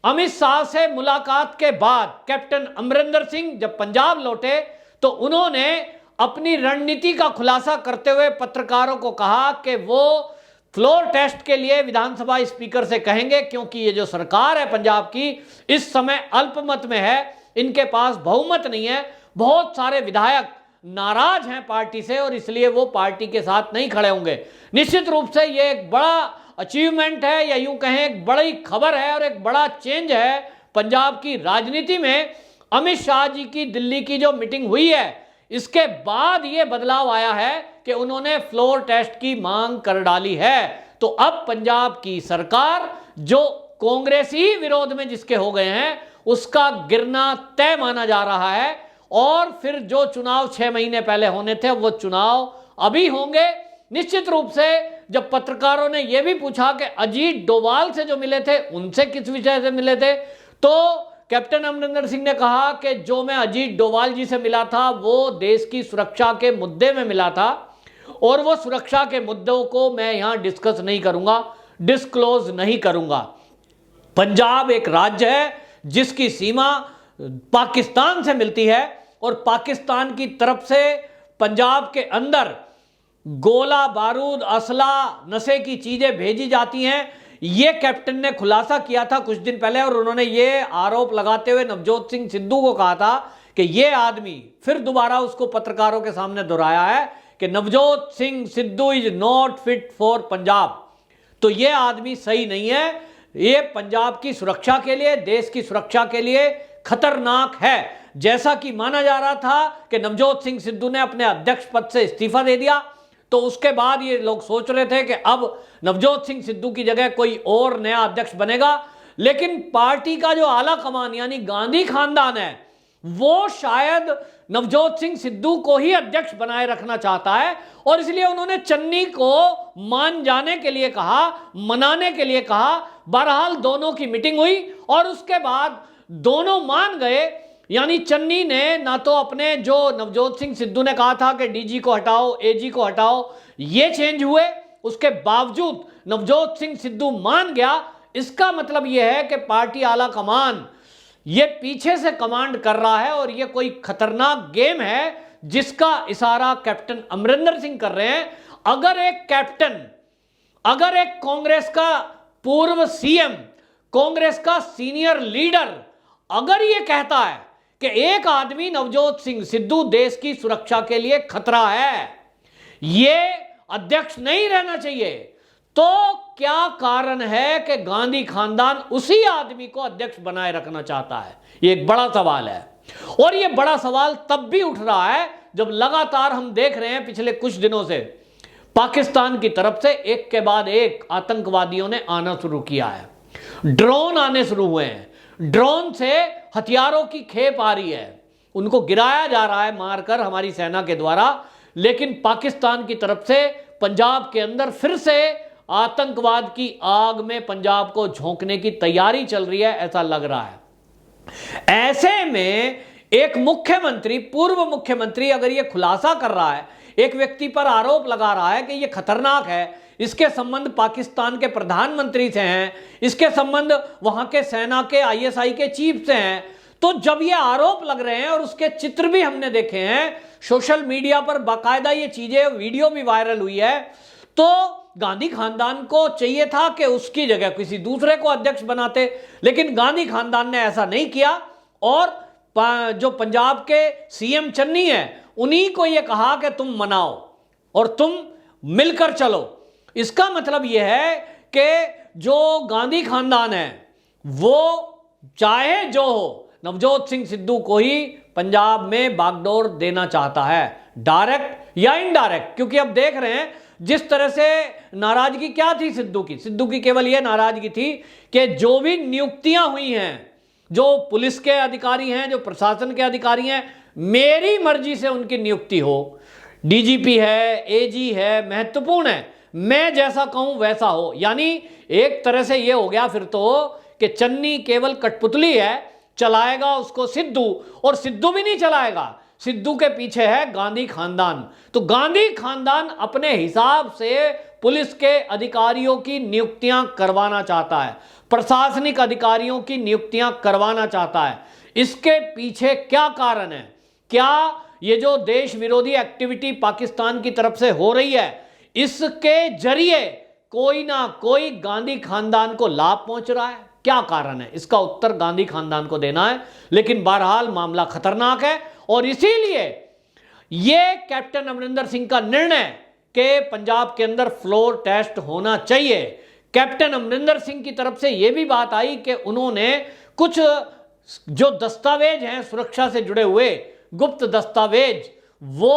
अमित शाह से मुलाकात के बाद कैप्टन अमरिंदर सिंह जब पंजाब लौटे तो उन्होंने अपनी रणनीति का खुलासा करते हुए पत्रकारों को कहा कि वो फ्लोर टेस्ट के लिए विधानसभा स्पीकर से कहेंगे, क्योंकि ये जो सरकार है पंजाब की इस समय अल्पमत में है, इनके पास बहुमत नहीं है, बहुत सारे विधायक नाराज हैं पार्टी से और इसलिए वो पार्टी के साथ नहीं खड़े होंगे। निश्चित रूप से ये एक बड़ा अचीवमेंट है या यूं कहें एक बड़ी खबर है और एक बड़ा चेंज है पंजाब की राजनीति में। अमित शाह जी की दिल्ली की जो मीटिंग हुई है इसके बाद ये बदलाव आया है कि उन्होंने फ्लोर टेस्ट की मांग कर डाली है। तो अब पंजाब की सरकार जो कांग्रेसी विरोध में जिसके हो गए हैं उसका गिरना तय माना जा रहा है और फिर जो चुनाव 6 महीने पहले होने थे वो चुनाव अभी होंगे। निश्चित रूप से जब पत्रकारों ने यह भी पूछा कि अजीत डोभाल से जो मिले थे उनसे किस विषय से मिले थे, तो कैप्टन अमरिंदर सिंह ने कहा कि जो मैं अजीत डोभाल जी से मिला था वो देश की सुरक्षा के मुद्दे में मिला था और वो सुरक्षा के मुद्दों को मैं यहां डिस्कस नहीं करूंगा, डिस्क्लोज नहीं करूंगा। पंजाब एक राज्य है जिसकी सीमा पाकिस्तान से मिलती है और पाकिस्तान की तरफ से पंजाब के अंदर गोला बारूद असला नशे की चीजें भेजी जाती हैं। ये कैप्टन ने खुलासा किया था कुछ दिन पहले और उन्होंने ये आरोप लगाते हुए नवजोत सिंह सिद्धू को कहा था कि ये आदमी, फिर दोबारा उसको पत्रकारों के सामने दोहराया है कि Navjot Singh Sidhu is not fit for Punjab. तो ये आदमी सही नहीं है, ये पंजाब की सुरक्षा के लिए, देश की सुरक्षा के लिए खतरनाक है। जैसा कि माना जा रहा था कि नवजोत सिंह सिद्धू ने अपने अध्यक्ष पद से इस्तीफा दे दिया, तो उसके बाद ये लोग सोच रहे थे कि अब नवजोत सिंह सिद्धू की जगह कोई और नया अध्यक्ष बनेगा, लेकिन पार्टी का जो आला कमान यानी गांधी खानदान है वो शायद नवजोत सिंह सिद्धू को ही अध्यक्ष बनाए रखना चाहता है और इसलिए उन्होंने चन्नी को मान जाने के लिए कहा, मनाने के लिए कहा। बहरहाल दोनों की मीटिंग हुई और उसके बाद दोनों मान गए, यानी चन्नी ने ना तो अपने जो नवजोत सिंह सिद्धू ने कहा था कि डीजी को हटाओ, एजी को हटाओ, ये चेंज हुए, उसके बावजूद नवजोत सिंह सिद्धू मान गया। इसका मतलब यह है कि पार्टी आला कमान ये पीछे से कमांड कर रहा है और ये कोई खतरनाक गेम है जिसका इशारा कैप्टन अमरिंदर सिंह कर रहे हैं। अगर एक कैप्टन, अगर एक कांग्रेस का पूर्व सीएम, कांग्रेस का सीनियर लीडर अगर ये कहता है कि एक आदमी नवजोत सिंह सिद्धू देश की सुरक्षा के लिए खतरा है, ये अध्यक्ष नहीं रहना चाहिए, तो क्या कारण है कि गांधी खानदान उसी आदमी को अध्यक्ष बनाए रखना चाहता है? ये एक बड़ा सवाल है और ये बड़ा सवाल तब भी उठ रहा है जब लगातार हम देख रहे हैं पिछले कुछ दिनों से पाकिस्तान की तरफ से एक के बाद एक आतंकवादियों ने आना शुरू किया है। ड्रोन आने शुरू हुए हैं, ड्रोन से हथियारों की खेप आ रही है, उनको गिराया जा रहा है मारकर हमारी सेना के द्वारा, लेकिन पाकिस्तान की तरफ से पंजाब के अंदर फिर से आतंकवाद की आग में पंजाब को झोंकने की तैयारी चल रही है, ऐसा लग रहा है। ऐसे में एक मुख्यमंत्री, पूर्व मुख्यमंत्री अगर यह खुलासा कर रहा है, एक व्यक्ति पर आरोप लगा रहा है कि यह खतरनाक है, इसके संबंध पाकिस्तान के प्रधानमंत्री से हैं, इसके संबंध वहां के सेना के आईएसआई के चीफ से हैं, तो जब ये आरोप लग रहे हैं और उसके चित्र भी हमने देखे हैं सोशल मीडिया पर, बाकायदा ये चीजें, वीडियो भी वायरल हुई है, तो गांधी खानदान को चाहिए था कि उसकी जगह किसी दूसरे को अध्यक्ष बनाते, लेकिन गांधी खानदान ने ऐसा नहीं किया और जो पंजाब के सीएम चन्नी है उन्हीं को यह कहा कि तुम मनाओ और तुम मिलकर चलो। इसका मतलब यह है कि जो गांधी खानदान है वो चाहे जो हो नवजोत सिंह सिद्धू को ही पंजाब में बागडोर देना चाहता है, डायरेक्ट या इनडायरेक्ट, क्योंकि अब देख रहे हैं जिस तरह से नाराजगी क्या थी सिद्धू की केवल यह नाराजगी थी कि जो भी नियुक्तियां हुई हैं, जो पुलिस के अधिकारी हैं, जो प्रशासन के अधिकारी हैं, मेरी मर्जी से उनकी नियुक्ति हो, डीजीपी है, एजी है, महत्वपूर्ण है, मैं जैसा कहूं वैसा हो। यानी एक तरह से यह हो गया फिर तो कि चन्नी केवल कठपुतली है, चलाएगा उसको सिद्धू, और सिद्धू भी नहीं चलाएगा, सिद्धू के पीछे है गांधी खानदान। तो गांधी खानदान अपने हिसाब से पुलिस के अधिकारियों की नियुक्तियां करवाना चाहता है, प्रशासनिक अधिकारियों की नियुक्तियां करवाना चाहता है। इसके पीछे क्या कारण है? क्या ये जो देश विरोधी एक्टिविटी पाकिस्तान की तरफ से हो रही है, इसके जरिए कोई ना कोई गांधी खानदान को लाभ पहुंच रहा है? क्या कारण है? इसका उत्तर गांधी खानदान को देना है। लेकिन बहरहाल मामला खतरनाक है और इसीलिए यह कैप्टन अमरिंदर सिंह का निर्णय कि पंजाब के अंदर फ्लोर टेस्ट होना चाहिए, कैप्टन अमरिंदर सिंह की तरफ से यह भी बात आई कि उन्होंने कुछ जो दस्तावेज हैं सुरक्षा से जुड़े हुए गुप्त दस्तावेज वो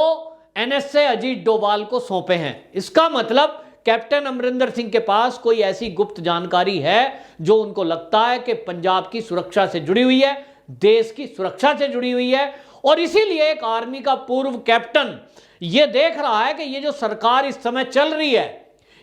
एनएसए अजीत डोभाल को सौंपे हैं। इसका मतलब कैप्टन अमरिंदर सिंह के पास कोई ऐसी गुप्त जानकारी है जो उनको लगता है कि पंजाब की सुरक्षा से जुड़ी हुई है, देश की सुरक्षा से जुड़ी हुई है। और इसीलिए एक आर्मी का पूर्व कैप्टन यह देख रहा है कि ये जो सरकार इस समय चल रही है,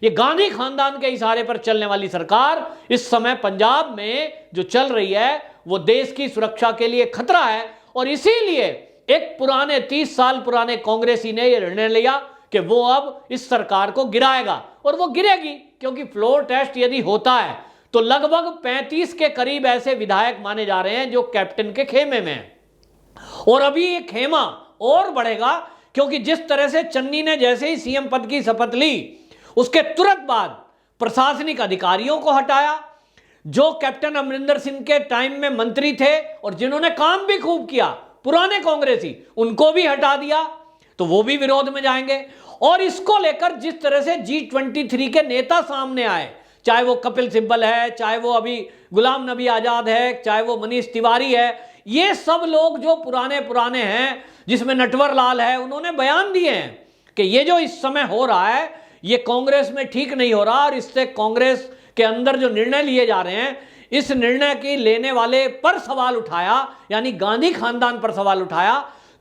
ये गांधी खानदान के इशारे पर चलने वाली सरकार इस समय पंजाब में जो चल रही है वो देश की सुरक्षा के लिए खतरा है। और इसीलिए एक पुराने 30 साल पुराने कांग्रेसी ने यह निर्णय लिया कि वो अब इस सरकार को गिराएगा, और वो गिरेगी, क्योंकि फ्लोर टेस्ट यदि होता है तो लगभग 35 के करीब ऐसे विधायक माने जा रहे हैं जो कैप्टन के खेमे में हैं। और अभी ये खेमा और बढ़ेगा, क्योंकि जिस तरह से चन्नी ने जैसे ही सीएम पद की शपथ ली उसके तुरंत बाद प्रशासनिक अधिकारियों को हटाया, जो कैप्टन अमरिंदर सिंह के टाइम में मंत्री थे और जिन्होंने काम भी खूब किया, पुराने कांग्रेसी, उनको भी हटा दिया, तो वो भी विरोध में जाएंगे। और इसको लेकर जिस तरह से G23 के नेता सामने आए, चाहे वो कपिल सिब्बल है, चाहे वो अभी गुलाम नबी आजाद है, चाहे वो मनीष तिवारी है, ये सब लोग जो पुराने पुराने हैं, जिसमें नटवर लाल है, उन्होंने बयान दिए हैं कि ये जो इस समय हो रहा है ये कांग्रेस में ठीक नहीं हो रहा, और इससे कांग्रेस के अंदर जो निर्णय लिए जा रहे हैं, इस निर्णय की लेने वाले पर सवाल उठाया, यानी गांधी खानदान पर सवाल उठाया।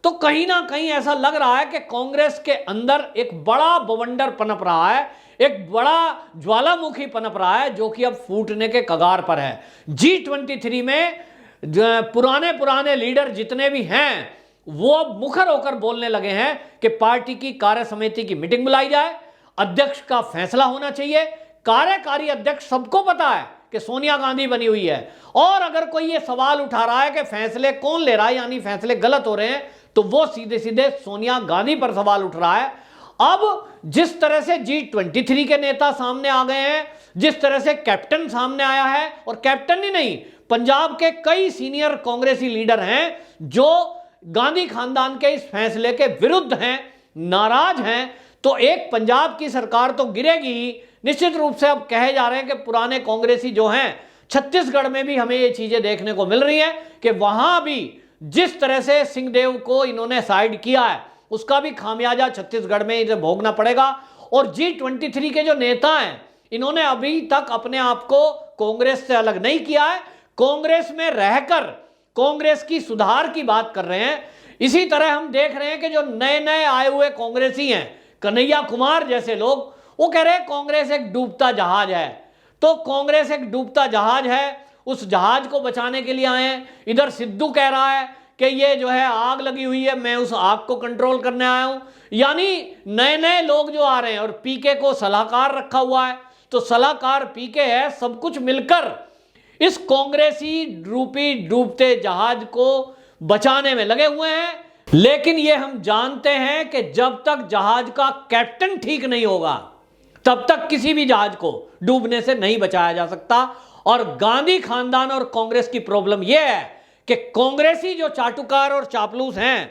तो कहीं ना कहीं ऐसा लग रहा है कि कांग्रेस के अंदर एक बड़ा बवंडर पनप रहा है, एक बड़ा ज्वालामुखी पनप रहा है, जो कि अब फूटने के कगार पर है। G23 में पुराने पुराने लीडर जितने भी हैं वो अब मुखर होकर बोलने लगे हैं कि पार्टी की कार्य समिति की मीटिंग बुलाई जाए, अध्यक्ष का फैसला होना चाहिए। कार्यकारी अध्यक्ष सबको पता है कि सोनिया गांधी बनी हुई है, और अगर कोई ये सवाल उठा रहा है कि फैसले कौन ले रहा है, यानी फैसले गलत हो रहे हैं, तो वो सीधे सीधे सोनिया गांधी पर सवाल उठ रहा है। अब जिस तरह से G23 के नेता सामने आ गए हैं, जिस तरह से कैप्टन सामने आया है, और कैप्टन ही नहीं, पंजाब के कई सीनियर कांग्रेसी लीडर हैं जो गांधी खानदान के इस फैसले के विरुद्ध हैं, नाराज हैं, तो एक पंजाब की सरकार तो गिरेगी ही। निश्चित रूप से अब कहे जा रहे हैं कि पुराने कांग्रेसी जो हैं, छत्तीसगढ़ में भी हमें ये चीजें देखने को मिल रही हैं कि वहां भी जिस तरह से सिंहदेव को इन्होंने साइड किया है, उसका भी खामियाजा छत्तीसगढ़ में इसे भोगना पड़ेगा। और G23 के जो नेता हैं, इन्होंने अभी तक अपने आप को कांग्रेस से अलग नहीं किया है, कांग्रेस में रहकर कांग्रेस की सुधार की बात कर रहे हैं। इसी तरह हम देख रहे हैं कि जो नए नए आए हुए कांग्रेसी हैं, कन्हैया कुमार जैसे लोग, वो कह रहे हैं कांग्रेस एक डूबता जहाज है। तो कांग्रेस एक डूबता जहाज है, उस जहाज को बचाने के लिए आए हैं। इधर सिद्धू कह रहा है कि ये जो है आग लगी हुई है, मैं उस आग को कंट्रोल करने आया हूं। यानी नए नए लोग जो आ रहे हैं, और पीके को सलाहकार रखा हुआ है, तो सलाहकार पीके है, सब कुछ मिलकर इस कांग्रेसी रूपी डूबते जहाज को बचाने में लगे हुए हैं। लेकिन ये हम जानते हैं कि जब तक जहाज का कैप्टन ठीक नहीं होगा, तब तक किसी भी जहाज को डूबने से नहीं बचाया जा सकता। और गांधी खानदान और कांग्रेस की प्रॉब्लम यह है कि कांग्रेसी जो चाटुकार और चापलूस हैं,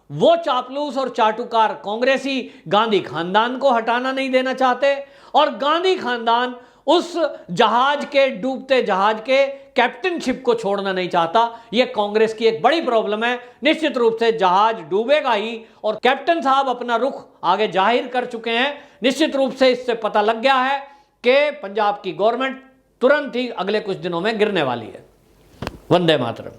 वो चापलूस और चाटुकार कांग्रेसी गांधी खानदान को हटाना नहीं देना चाहते, और गांधी खानदान उस जहाज के, डूबते जहाज के कैप्टनशिप को छोड़ना नहीं चाहता। यह कांग्रेस की एक बड़ी प्रॉब्लम है। निश्चित रूप से जहाज डूबेगा ही, और कैप्टन साहब अपना रुख आगे जाहिर कर चुके हैं। निश्चित रूप से इससे पता लग गया है कि पंजाब की गवर्नमेंट तुरंत ही अगले कुछ दिनों में गिरने वाली है। वंदे मातरम।